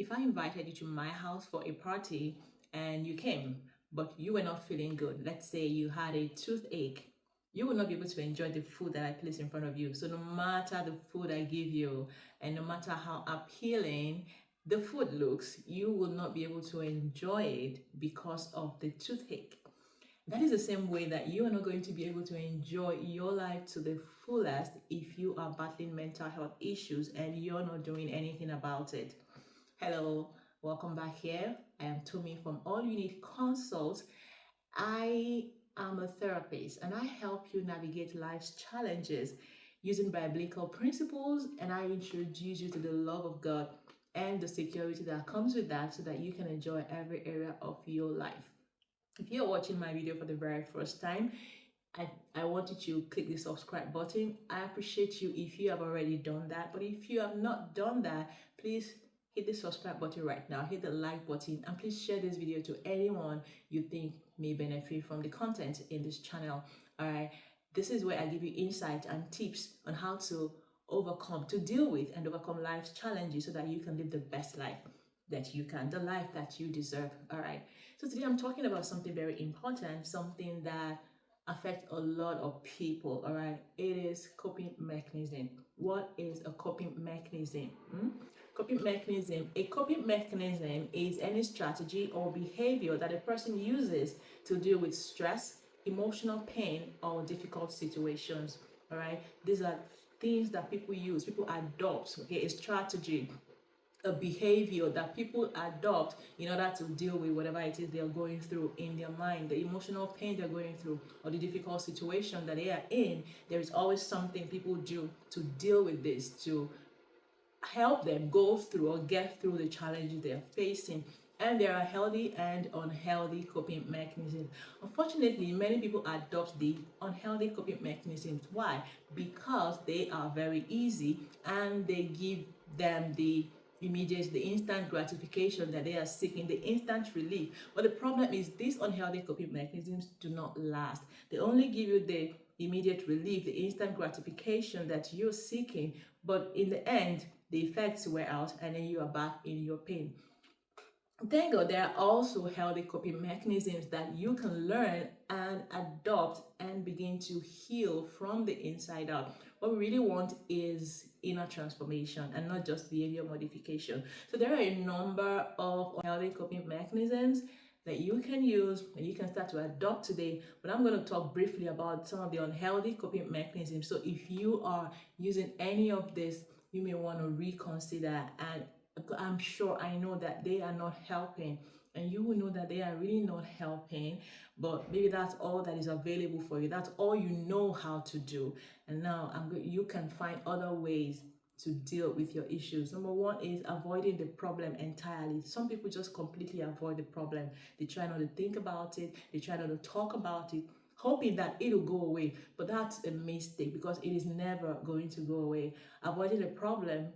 if I invited you to my house for a party and you came, but you were not feeling good, let's say you had a toothache, you will not be able to enjoy the food that I place in front of you. So no matter the food I give you and no matter how appealing the food looks, you will not be able to enjoy it because of the toothache. That is the same way that you are not going to be able to enjoy your life to the fullest if you are battling mental health issues and you're not doing anything about it. Hello, welcome back here. I am Tomi from All You Need Consult. I am a therapist and I help you navigate life's challenges using biblical principles, and I introduce you to the love of God and the security that comes with that so that you can enjoy every area of your life. If you're watching my video for the very first time, I want you to click the subscribe button. I appreciate you if you have already done that. But if you have not done that, please hit the subscribe button right now. Hit the like button and please share this video to anyone you think may benefit from the content in this channel. All right. This is where I give you insight and tips on how to deal with and overcome life's challenges so that you can live the best life that you can, the life that you deserve. All right. So today I'm talking about something very important, something that affects a lot of people. All right. It is coping mechanism. What is a coping mechanism? Coping mechanism. A coping mechanism is any strategy or behavior that a person uses to deal with stress, emotional pain, or difficult situations. All right. These are things that people use, people adopt. Okay, a strategy, a behavior that people adopt in order to deal with whatever it is they are going through in their mind, the emotional pain they're going through, or the difficult situation that they are in. There is always something people do to deal with this, to help them go through or get through the challenges they are facing. And there are healthy and unhealthy coping mechanisms. Unfortunately, many people adopt the unhealthy coping mechanisms. Why? Because they are very easy and they give them the immediate, the instant gratification that they are seeking, the instant relief. But the problem is these unhealthy coping mechanisms do not last. They only give you the immediate relief, the instant gratification that you're seeking, but in the end, the effects wear out and then you are back in your pain. Thank God there are also healthy coping mechanisms that you can learn and adopt and begin to heal from the inside out. What we really want is inner transformation and not just behavior modification. So there are a number of healthy coping mechanisms that you can use and you can start to adopt today. But I'm going to talk briefly about some of the unhealthy coping mechanisms. So if you are using any of this, you may want to reconsider, and I'm sure, I know that they are not helping, and you will know that they are really not helping, but maybe that's all that is available for you. That's all you know how to do. And now you can find other ways to deal with your issues. Number one is avoiding the problem entirely. Some people just completely avoid the problem. They try not to think about it. They try not to talk about it, hoping that it'll go away. But that's a mistake because it is never going to go away. Avoiding the problem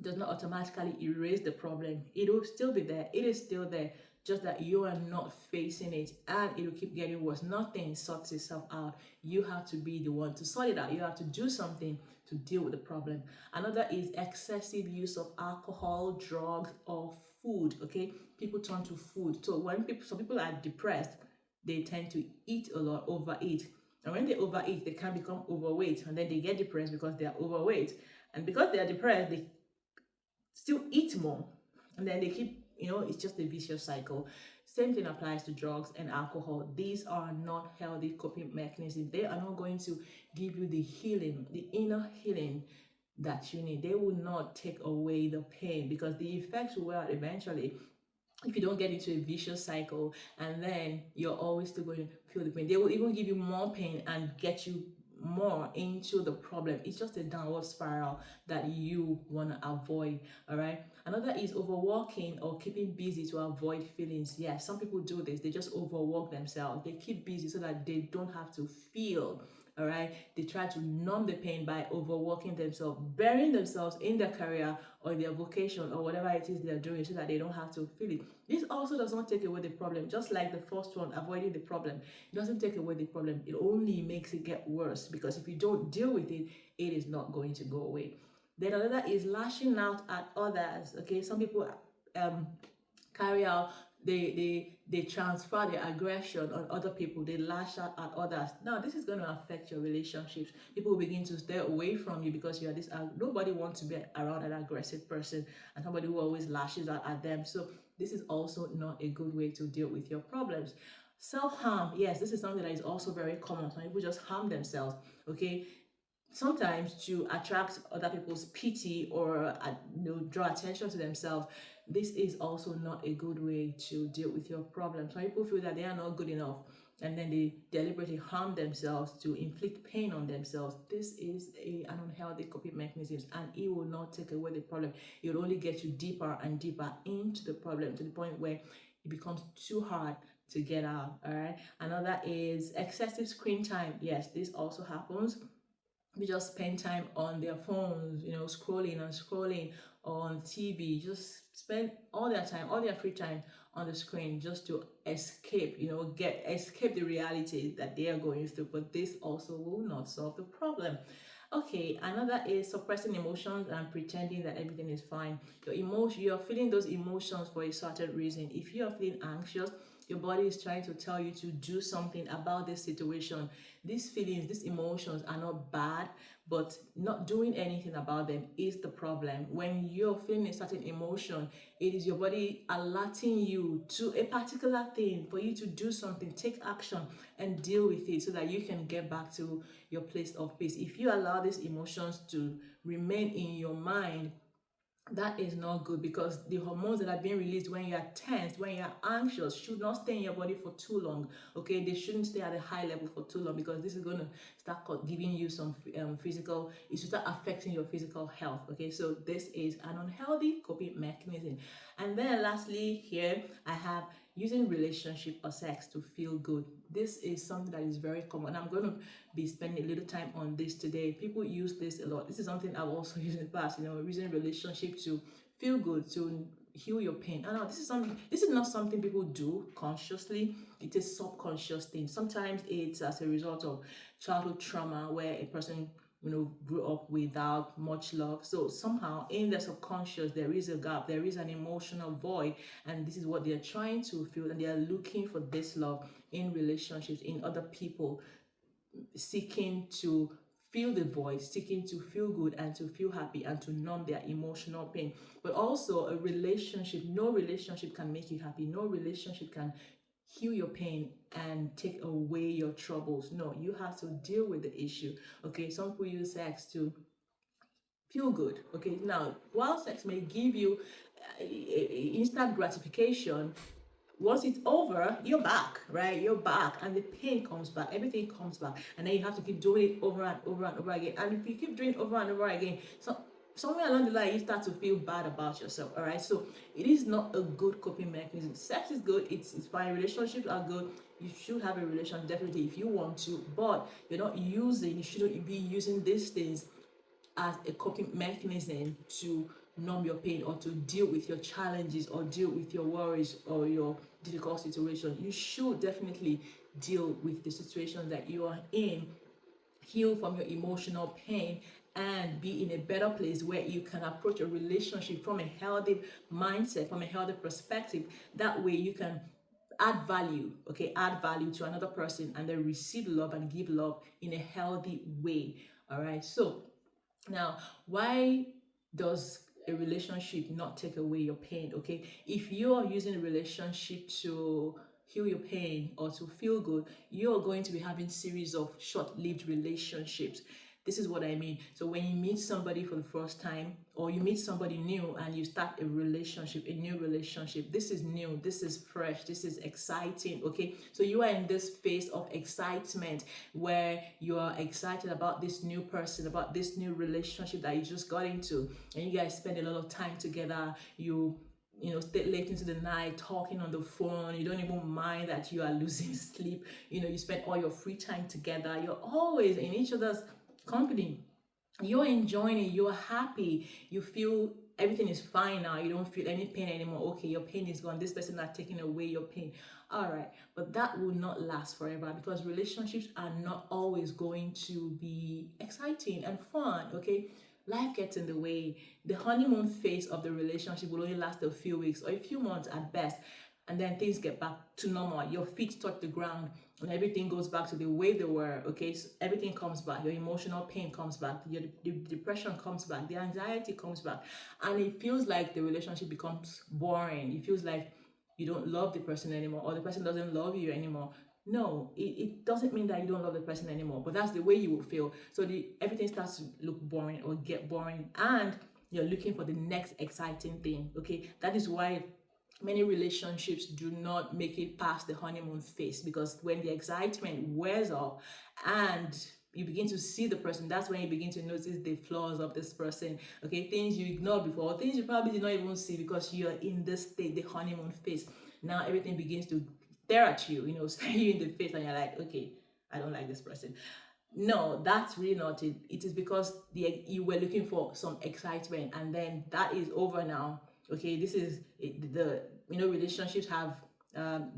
does not automatically erase the problem. It will still be there. It is still there, just that you are not facing it and it will keep getting worse. Nothing sorts itself out. You have to be the one to sort it out. You have to do something to deal with the problem. Another is excessive use of alcohol, drugs, or food. Okay, people turn to food. So when some people are depressed, they tend to eat a lot, overeat. And when they overeat, they can become overweight, and then they get depressed because they are overweight. And because they are depressed, they still eat more, and then they keep, it's just a vicious cycle. Same thing applies to drugs and alcohol. These are not healthy coping mechanisms. They are not going to give you the healing, the inner healing that you need. They will not take away the pain because the effects will wear out eventually if you don't get into a vicious cycle, and then you're always still going to feel the pain. They will even give you more pain and get you more into the problem. It's just a downward spiral that you want to avoid. All right. Another is overworking or keeping busy to avoid feelings. Yeah, some people do this. They just overwork themselves. They keep busy so that they don't have to feel. All right. They try to numb the pain by overworking themselves, burying themselves in their career or their vocation or whatever it is they're doing so that they don't have to feel it. This also does not take away the problem. Just like the first one, avoiding the problem, it doesn't take away the problem. It only makes it get worse because if you don't deal with it, it is not going to go away. Then another is lashing out at others. Okay, some people carry out, they transfer their aggression on other people, they lash out at others. Now this is going to affect your relationships. People will begin to stay away from you because you are this nobody wants to be around an aggressive person and somebody who always lashes out at them. So this is also not a good way to deal with your problems. Self-harm, yes, this is something that is also very common. Some people just harm themselves. Okay, sometimes to attract other people's pity or draw attention to themselves. This is also not a good way to deal with your problems. Some people feel that they are not good enough and then they deliberately harm themselves to inflict pain on themselves. This is an unhealthy coping mechanism, and it will not take away the problem. It will only get you deeper and deeper into the problem to the point where it becomes too hard to get out. All right, another is excessive screen time. Yes, this also happens. We just spend time on their phones, scrolling and scrolling on TV, just spend all their time, all their free time on the screen just to escape, escape the reality that they are going through. But this also will not solve the problem. Okay, another is suppressing emotions and pretending that everything is fine. You're feeling those emotions for a certain reason. If you are feeling anxious, your body is trying to tell you to do something about this situation. These feelings, these emotions are not bad, but not doing anything about them is the problem. When you're feeling a certain emotion, it is your body alerting you to a particular thing for you to do something, take action and deal with it so that you can get back to your place of peace. If you allow these emotions to remain in your mind, that is not good, because the hormones that are being released when you are tense, when you are anxious, should not stay in your body for too long. Okay, they shouldn't stay at a high level for too long, because this is going to start giving you some physical, it should start affecting your physical health. Okay, so this is an unhealthy coping mechanism. And then lastly here I have using relationship or sex to feel good. This is something that is very common. I'm going to be spending a little time on this today. People use this a lot. This is something I've also used in the past, using relationship to feel good, to heal your pain. I know this is not something people do consciously. It is subconscious thing. Sometimes it's as a result of childhood trauma where a person grew up without much love. So somehow in the subconscious there is a gap, there is an emotional void, and this is what they're trying to feel, and they are looking for this love in relationships, in other people, seeking to fill the void, seeking to feel good and to feel happy and to numb their emotional pain. But also a relationship, no relationship can make you happy. No relationship can heal your pain and take away your troubles. No, you have to deal with the issue. Okay, some people use sex to feel good. Okay, now while sex may give you instant gratification, once it's over, you're back, right? You're back, and the pain comes back, everything comes back, and then you have to keep doing it over and over and over again. And if you keep doing it over and over again, so somewhere along the line you start to feel bad about yourself. All right, so it is not a good coping mechanism. Sex is good, it's fine, relationships are good. You should have a relationship definitely if you want to, but you shouldn't be using these things as a coping mechanism to numb your pain or to deal with your challenges or deal with your worries or your difficult situation. You should definitely deal with the situation that you are in, heal from your emotional pain, and be in a better place where you can approach a relationship from a healthy mindset, from a healthy perspective. That way you can add value, okay, add value to another person and then receive love and give love in a healthy way. All right, so now, why does a relationship not take away your pain? Okay, if you are using a relationship to heal your pain or to feel good, you are going to be having series of short-lived relationships. This is what I mean. So when you meet somebody for the first time, or you meet somebody new and you start a relationship, a new relationship, this is new, this is fresh, this is exciting. Okay, so you are in this phase of excitement where you are excited about this new person, about this new relationship that you just got into, and you guys spend a lot of time together. You stay late into the night talking on the phone. You don't even mind that you are losing sleep. You spend all your free time together. You're always in each other's company. You're enjoying it, you're happy, you feel everything is fine now, you don't feel any pain anymore. Okay, your pain is gone, this person not taking away your pain. All right, but that will not last forever, because relationships are not always going to be exciting and fun. Okay, life gets in the way. The honeymoon phase of the relationship will only last a few weeks or a few months at best, and then things get back to normal. Your feet touch the ground and everything goes back to the way they were. Okay, so everything comes back. Your emotional pain comes back, your the depression comes back, the anxiety comes back, and it feels like the relationship becomes boring. It feels like you don't love the person anymore, or the person doesn't love you anymore. No, it doesn't mean that you don't love the person anymore, but that's the way you will feel. So everything starts to look boring or get boring, and you're looking for the next exciting thing. Okay, that is why many relationships do not make it past the honeymoon phase, because when the excitement wears off and you begin to see the person, that's when you begin to notice the flaws of this person. Okay, things you ignored before, things you probably did not even see because you're in this state, the honeymoon phase. Now everything begins to stare at you, stare you in the face, and you're like, okay, I don't like this person. No, that's really not it. It is because you were looking for some excitement, and then that is over now. Okay, this is the relationships have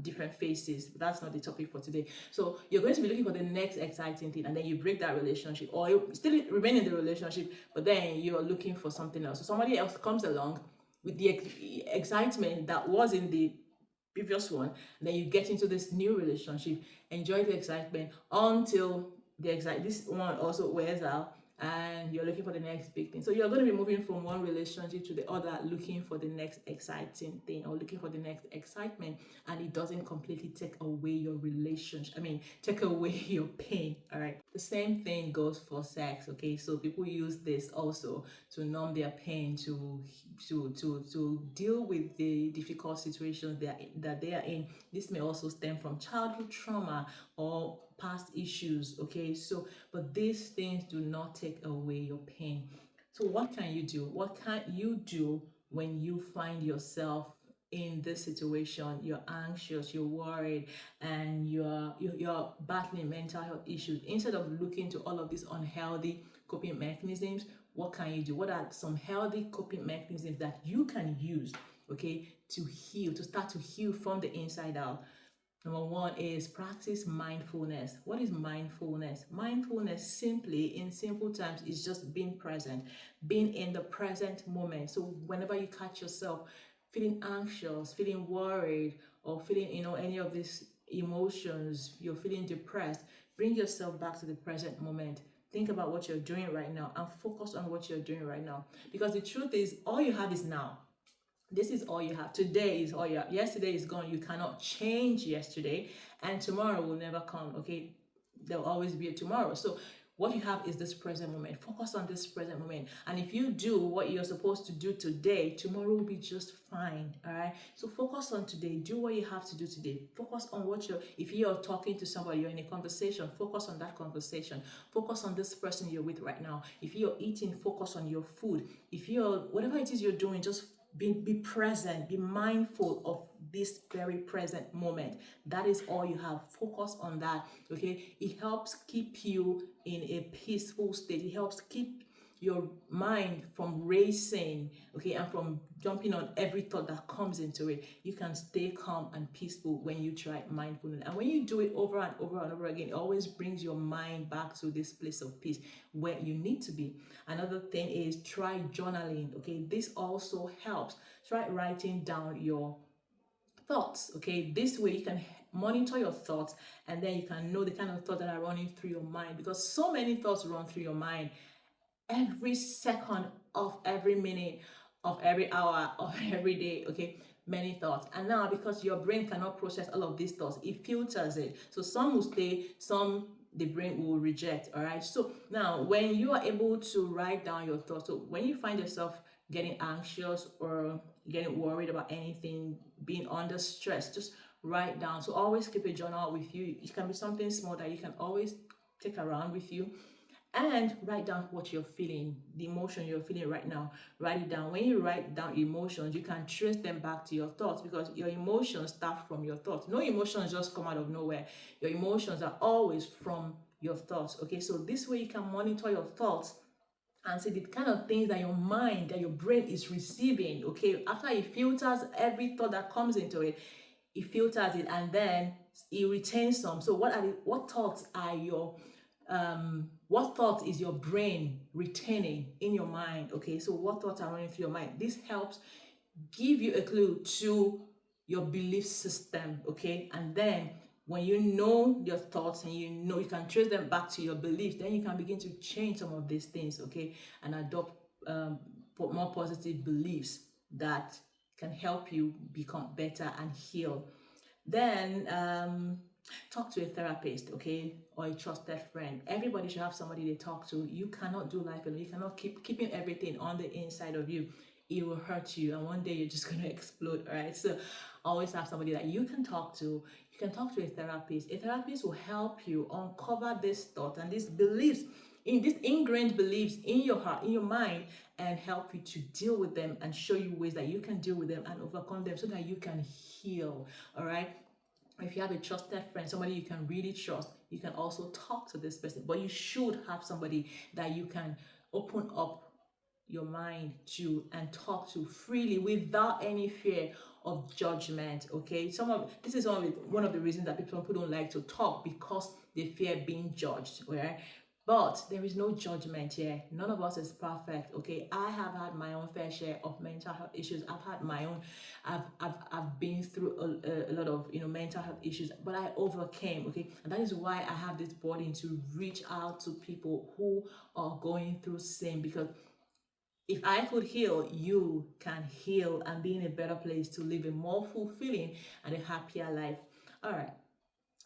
different phases, but that's not the topic for today. So you're going to be looking for the next exciting thing, and then you break that relationship, or you still remain in the relationship, but then you're looking for something else. So somebody else comes along with the excitement that was in the previous one, and then you get into this new relationship, enjoy the excitement until this one also wears out, and you're looking for the next big thing. So you're going to be moving from one relationship to the other, looking for the next exciting thing or looking for the next excitement, and it doesn't completely take away your relationship. Take away your pain. All right. The same thing goes for sex. Okay. So people use this also to numb their pain, to deal with the difficult situations that they are in. This may also stem from childhood trauma or past issues. Okay, so but these things do not take away your pain. So what can you do? What can you do when you find yourself in this situation? You're anxious, you're worried, and you're battling mental health issues. Instead of looking to all of these unhealthy coping mechanisms, what can you do? What are some healthy coping mechanisms that you can use, okay, to heal, to start to heal from the inside out? Number one is practice mindfulness. What is mindfulness? Mindfulness, simply, in simple terms, is just being present, being in the present moment. So whenever you catch yourself feeling anxious, feeling worried, or feeling, any of these emotions, you're feeling depressed, bring yourself back to the present moment. Think about what you're doing right now and focus on what you're doing right now. Because the truth is, all you have is now. This is all you have. Today is all you have. Yesterday is gone. You cannot change yesterday, and tomorrow will never come. Okay, there'll always be a tomorrow. So what you have is this present moment. Focus on this present moment, and if you do what you're supposed to do today, tomorrow will be just fine. All right, so focus on today. Do what you have to do today. Focus on if you're talking to somebody, you're in a conversation, focus on that conversation. Focus on this person you're with right now. If you're eating, focus on your food. If you're whatever it is you're doing, just be present, be mindful of this very present moment. That is all you have. Focus on that. Okay, it helps keep you in a peaceful state. It helps keep your mind from racing, okay, and from jumping on every thought that comes into it. You can stay calm and peaceful when you try mindfulness, and when you do it over and over and over again, it always brings your mind back to this place of peace where you need to be. Another thing is try journaling. Okay, this also helps. Try writing down your thoughts. Okay, this way you can monitor your thoughts, and then you can know the kind of thoughts that are running through your mind, because so many thoughts run through your mind every second of every minute of every hour of every day. Okay, many thoughts. And now, because your brain cannot process all of these thoughts, it filters it. So some will stay, some the brain will reject. All right, so now when you are able to write down your thoughts, so when you find yourself getting anxious or getting worried about anything, being under stress, just write down. So always keep a journal with you. It can be something small that you can always take around with you, and write down what you're feeling, the emotion you're feeling right now. Write it down. When you write down emotions, you can trace them back to your thoughts, because your emotions start from your thoughts. No emotions just come out of nowhere. Your emotions are always from your thoughts. Okay, so this way you can monitor your thoughts and see the kind of things that your mind, that your brain is receiving. Okay, after it filters every thought that comes into it, it filters it, and then it retains some. So what thoughts are your what thought is your brain retaining in your mind? Okay, so what thoughts are running through your mind? This helps give you a clue to your belief system. Okay, and then when you know your thoughts and you know you can trace them back to your beliefs, then you can begin to change some of these things. Okay, and adopt more positive beliefs that can help you become better and heal. Then talk to a therapist, okay, or a trusted friend. Everybody should have somebody they talk to. You cannot do life alone. You cannot keeping everything on the inside of you. It will hurt you, and one day you're just gonna explode. All right, so always have somebody that you can talk to. You can talk to a therapist. A therapist will help you uncover this thought and these beliefs, in these ingrained beliefs in your heart, in your mind, and help you to deal with them and show you ways that you can deal with them and overcome them so that you can heal. All right, if you have a trusted friend, somebody you can really trust, you can also talk to this person. But you should have somebody that you can open up your mind to and talk to freely without any fear of judgment. Okay, this is one of the reasons that people don't like to talk, because they fear being judged. Right? But there is no judgment here. None of us is perfect. Okay, I have had my own fair share of mental health issues. I've had my own. I've been through a lot of mental health issues, but I overcame. Okay, and that is why I have this burden to reach out to people who are going through same, because if I could heal, you can heal and be in a better place to live a more fulfilling and a happier life. All right.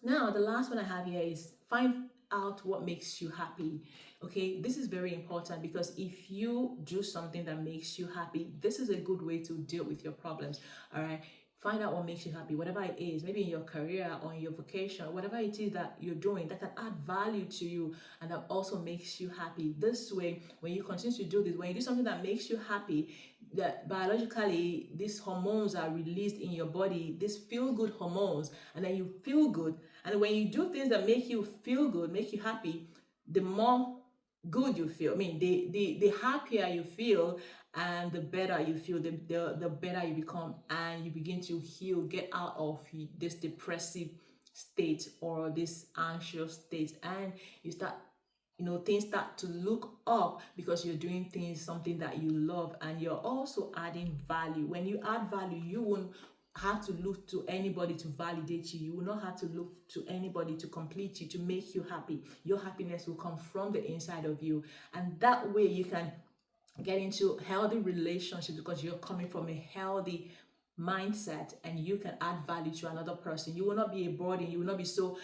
Now, the last one I have here is find out what makes you happy. Okay, this is very important, because if you do something that makes you happy, this is a good way to deal with your problems. All right, find out what makes you happy, whatever it is, maybe in your career or in your vocation, whatever it is that you're doing that can add value to you and that also makes you happy. This way, when you continue to do this, when you do something that makes you happy, that biologically these hormones are released in your body, these feel good hormones, and then you feel good. And when you do things that make you feel good, make you happy, the more good you feel. I mean, the happier you feel, and the better you feel, the better you become, and you begin to heal, get out of this depressive state or this anxious state, and you start, things start to look up, because you're doing something that you love, and you're also adding value. When you add value, you won't have to look to anybody to validate you. You will not have to look to anybody to complete you, to make you happy. Your happiness will come from the inside of you, and that way you can get into healthy relationships, because you're coming from a healthy mindset, and you can add value to another person. You will not be a burden. You will not be so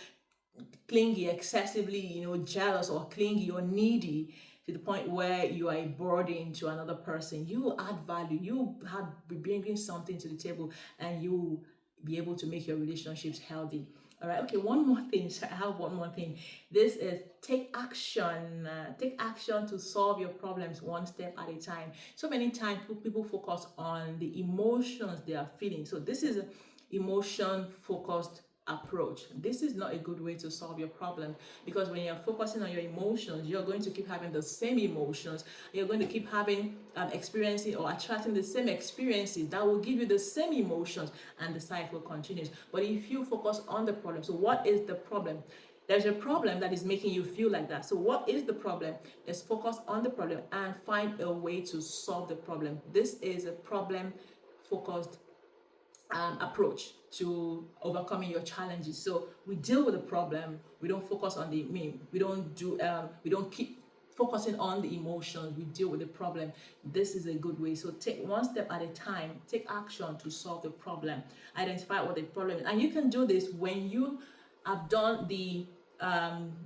clingy, excessively, jealous or clingy or needy to the point where you are a burden to another person. You will add value. You have be bringing something to the table, and you will be able to make your relationships healthy. All right. Okay. One more thing. So I have one more thing. This is take action. Take action to solve your problems one step at a time. So many times people focus on the emotions they are feeling. So this is an emotion focused approach. This is not a good way to solve your problem, because when you're focusing on your emotions, you're going to keep having the same emotions. You're going to keep having experiencing or attracting the same experiences that will give you the same emotions, and the cycle continues. But if you focus on the problem, so what is the problem? There's a problem that is making you feel like that. So what is the problem? Let's focus on the problem and find a way to solve the problem. This is a problem focused approach to overcoming your challenges. So we deal with the problem. We don't focus on we don't keep focusing on the emotions. We deal with the problem. This is a good way. So take one step at a time. Take action to solve the problem. Identify what the problem is, and you can do this when you have done the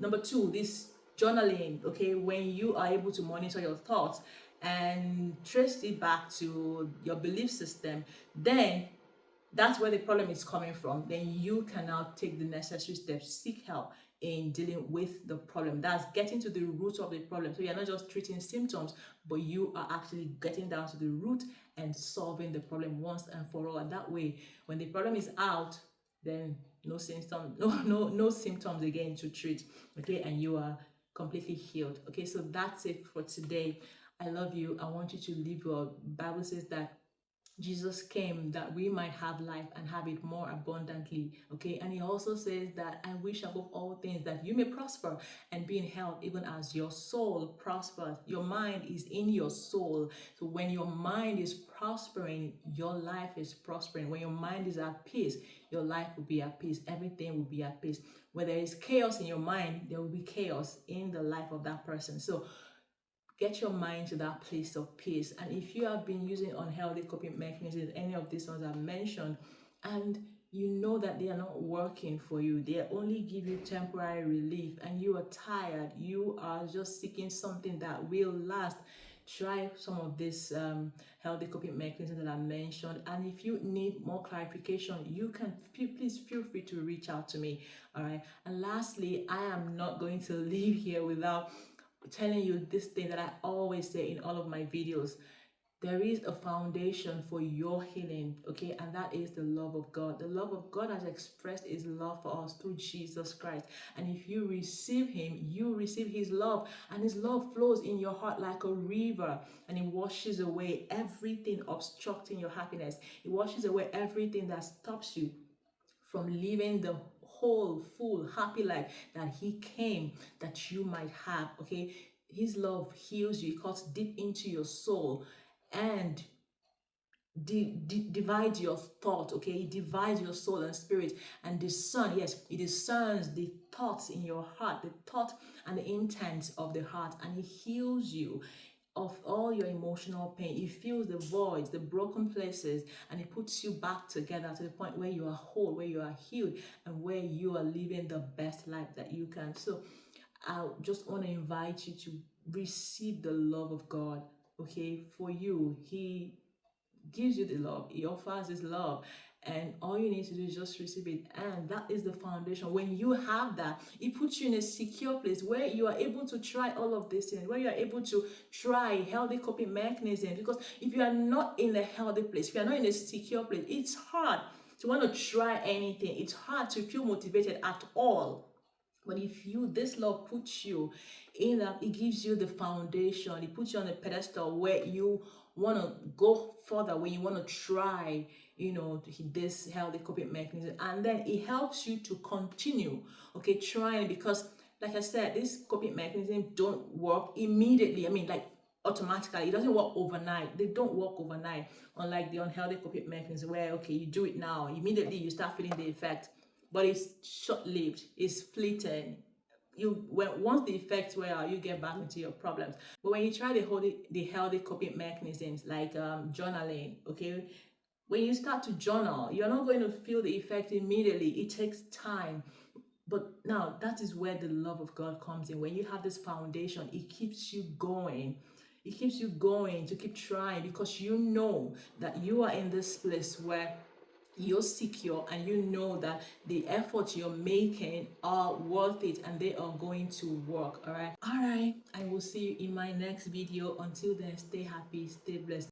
number 2, this journaling. Okay, when you are able to monitor your thoughts and trace it back to your belief system, then that's where the problem is coming from. Then you can now take the necessary steps, seek help in dealing with the problem. That's getting to the root of the problem. So you're not just treating symptoms, but you are actually getting down to the root and solving the problem once and for all. And that way, when the problem is out, then no symptoms again to treat. Okay, and you are completely healed. Okay, so that's it for today. I love you. I want you to live your Bible says that Jesus came that we might have life and have it more abundantly. Okay. And he also says that I wish above all things that you may prosper and be in health, even as your soul prospers. Your mind is in your soul. So when your mind is prospering, your life is prospering. When your mind is at peace, your life will be at peace. Everything will be at peace. When there is chaos in your mind, there will be chaos in the life of that person. So get your mind to that place of peace. And if you have been using unhealthy coping mechanisms, any of these ones I've mentioned, and you know that they are not working for you, they only give you temporary relief, and you are tired, you are just seeking something that will last, try some of these healthy coping mechanisms that I mentioned. And if you need more clarification, you can please feel free to reach out to me. All right. And lastly, I am not going to leave here without telling you this thing that I always say in all of my videos. There is a foundation for your healing, okay? And that is the love of God. The love of God has expressed his love for us through Jesus Christ. And if you receive him, you receive his love. And his love flows in your heart like a river. And it washes away everything obstructing your happiness. It washes away everything that stops you from living the whole, full, happy life that he came that you might have, okay? His love heals you. It cuts deep into your soul and divides your thought, okay? It divides your soul and spirit and discern, yes, it discerns the thoughts in your heart, the thought and the intent of the heart, and it heals you of all your emotional pain. It fills the voids, the broken places, and it puts you back together to the point where you are whole, where you are healed, and where you are living the best life that you can. So I just want to invite you to receive the love of God, okay, for you. He gives you the love, he offers his love, and all you need to do is just receive it. And that is the foundation. When you have that, it puts you in a secure place where you are able to try all of these things, where you are able to try healthy coping mechanisms. Because if you are not in a healthy place, if you are not in a secure place, it's hard to want to try anything. It's hard to feel motivated at all. But if this love puts you in that, it gives you the foundation. It puts you on a pedestal where you want to go further, when you want to try, this healthy coping mechanism. And then it helps you to continue, okay, trying, because like I said, this coping mechanism don't work immediately. I mean, like automatically. It doesn't work overnight. They don't work overnight. Unlike the unhealthy coping mechanism where, okay, you do it now, immediately you start feeling the effect. But it's short-lived, it's fleeting. Once the effects wear out, you get back into your problems. But when you try the healthy coping mechanisms like journaling, okay, when you start to journal, you're not going to feel the effect immediately. It takes time. But now that is where the love of God comes in. When you have this foundation, it keeps you going. It keeps you going to keep trying, because you know that you are in this place where you're secure, and you know that the efforts you're making are worth it and they are going to work. All right. I will see you in my next video. Until then, stay happy, stay blessed.